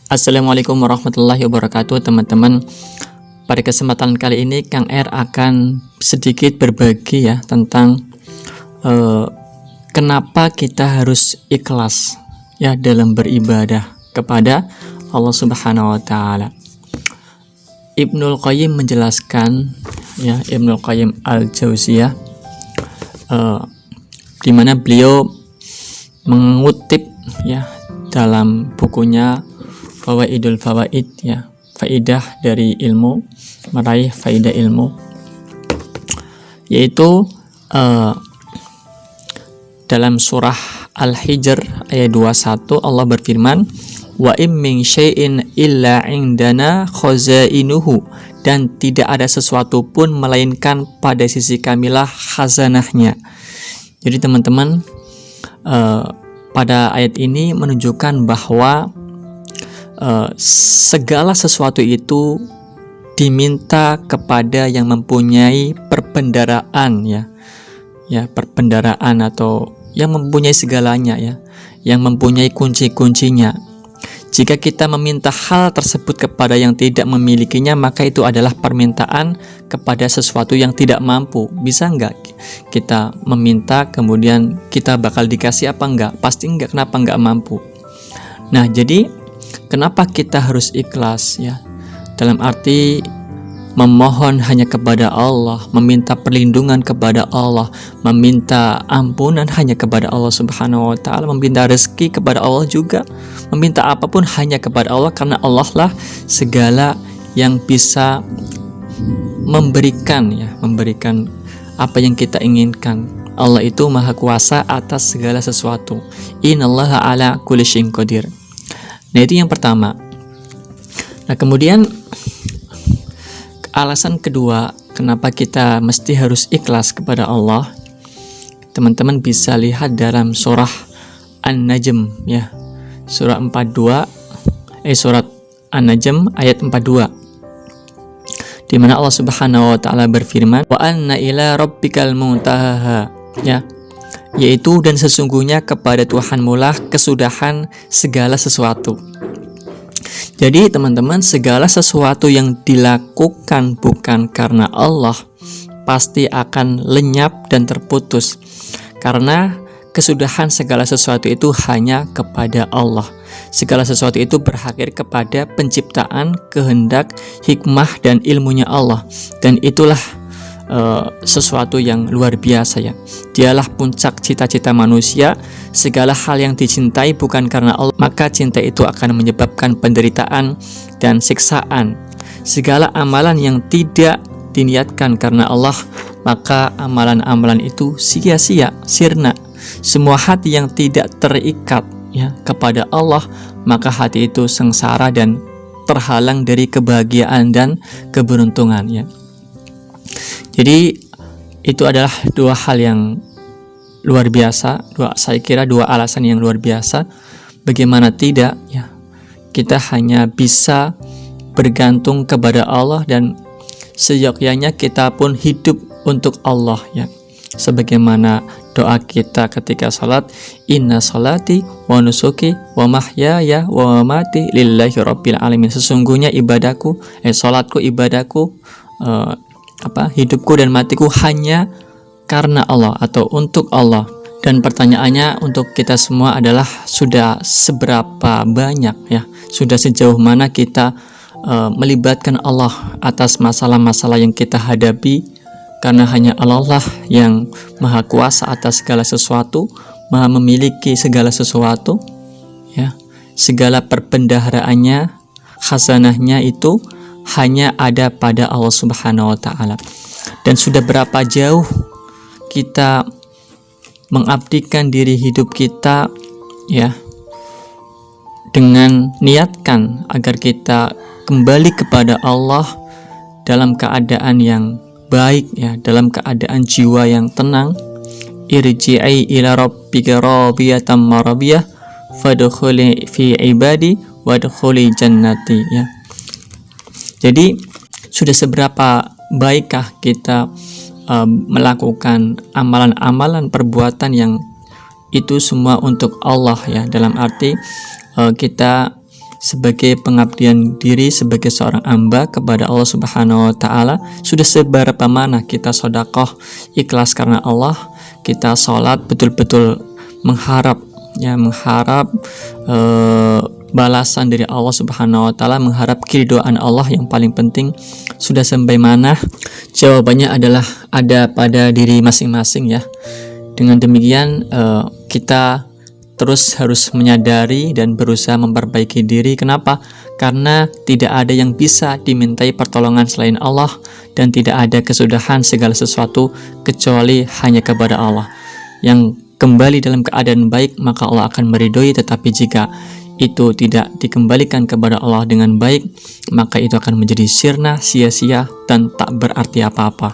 Assalamualaikum warahmatullahi wabarakatuh, teman-teman. Pada kesempatan kali ini Kang R akan sedikit berbagi ya tentang kenapa kita harus ikhlas ya dalam beribadah kepada Allah Subhanahu wa taala. Ibnul Qayyim menjelaskan ya, Ibnul Qayyim Al-Jauziyah di mana beliau mengutip ya dalam bukunya Fawaidul Fawaid ya, faidah dari ilmu, meraih faidah ilmu, yaitu dalam surah Al-Hijr ayat 21 Allah berfirman, wa im min syai'in illa indana khazainuhu, dan tidak ada sesuatu pun melainkan pada sisi kamilah khazanahnya. Jadi teman-teman, pada ayat ini menunjukkan bahwa segala sesuatu itu diminta kepada yang mempunyai perbendaharaan ya, perbendaharaan atau yang mempunyai segalanya ya, yang mempunyai kunci-kuncinya. Jika kita meminta hal tersebut kepada yang tidak memilikinya, maka itu adalah permintaan kepada sesuatu yang tidak mampu. Bisa enggak kita meminta kemudian kita bakal dikasih apa enggak? Pasti enggak. Kenapa enggak mampu? Nah, jadi kenapa kita harus ikhlas ya? Dalam arti memohon hanya kepada Allah, meminta perlindungan kepada Allah, meminta ampunan hanya kepada Allah Subhanahu wa taala, meminta rezeki kepada Allah juga, meminta apapun hanya kepada Allah, karena Allah lah segala yang bisa memberikan ya, memberikan apa yang kita inginkan. Allah itu maha kuasa atas segala sesuatu. Innallaha ala kulli syai'in qadir. Nah, itu yang pertama. Nah, kemudian alasan kedua kenapa kita mesti harus ikhlas kepada Allah, teman-teman bisa lihat dalam surah An-Najm ya, surah An-Najm ayat 42, di mana Allah Subhanahu wa taala berfirman, wa anna ila rabbikal muntaha ya, yaitu dan sesungguhnya kepada Tuhanmu lah kesudahan segala sesuatu. Jadi teman-teman, segala sesuatu yang dilakukan bukan karena Allah pasti akan lenyap dan terputus, karena kesudahan segala sesuatu itu hanya kepada Allah. Segala sesuatu itu berakhir kepada penciptaan, kehendak, hikmah dan ilmunya Allah, dan itulah sesuatu yang luar biasa ya. Dialah puncak cita-cita manusia. Segala hal yang dicintai bukan karena Allah, maka cinta itu akan menyebabkan penderitaan dan siksaan. Segala amalan yang tidak diniatkan karena Allah, maka amalan-amalan itu sia-sia, sirna. Semua hati yang tidak terikat ya kepada Allah, maka hati itu sengsara dan terhalang dari kebahagiaan dan keberuntungan ya. Jadi itu adalah dua hal yang luar biasa, saya kira dua alasan yang luar biasa. Bagaimana tidak ya, kita hanya bisa bergantung kepada Allah dan seyogyanya kita pun hidup untuk Allah ya. Sebagaimana doa kita ketika salat, inna salati wa nusuki wa mahyaya wa mamati lillahi rabbil alamin. Sesungguhnya ibadahku, salatku, ibadahku, hidupku dan matiku hanya karena Allah atau untuk Allah. Dan pertanyaannya untuk kita semua adalah, sudah seberapa banyak ya, sudah sejauh mana kita melibatkan Allah atas masalah-masalah yang kita hadapi, karena hanya Allah lah yang maha kuasa atas segala sesuatu, maha memiliki segala sesuatu ya. Segala perbendaharaannya, khazanahnya itu hanya ada pada Allah Subhanahu wa taala. Dan sudah berapa jauh kita mengabdikan diri hidup kita ya, dengan niatkan agar kita kembali kepada Allah dalam keadaan yang baik ya, dalam keadaan jiwa yang tenang. Irji'i ila rabbika radiyatan maradiyah fadkhuli fi ibadi wadkhuli jannati ya. Jadi sudah seberapa baikkah kita melakukan amalan-amalan perbuatan yang itu semua untuk Allah ya, dalam arti kita sebagai pengabdian diri sebagai seorang hamba kepada Allah Subhanahu wa taala. Sudah seberapa mana kita sedekah ikhlas karena Allah, kita sholat betul-betul mengharap balasan dari Allah Subhanahu wa taala, mengharap keridhaan Allah yang paling penting. Sudah sampai mana? Jawabannya adalah ada pada diri masing-masing ya. Dengan demikian kita terus harus menyadari dan berusaha memperbaiki diri. Kenapa? Karena tidak ada yang bisa dimintai pertolongan selain Allah, dan tidak ada kesudahan segala sesuatu kecuali hanya kepada Allah. Yang kembali dalam keadaan baik, maka Allah akan meridhoi. Tetapi jika itu tidak dikembalikan kepada Allah dengan baik, maka itu akan menjadi sirna, sia-sia, dan tak berarti apa-apa.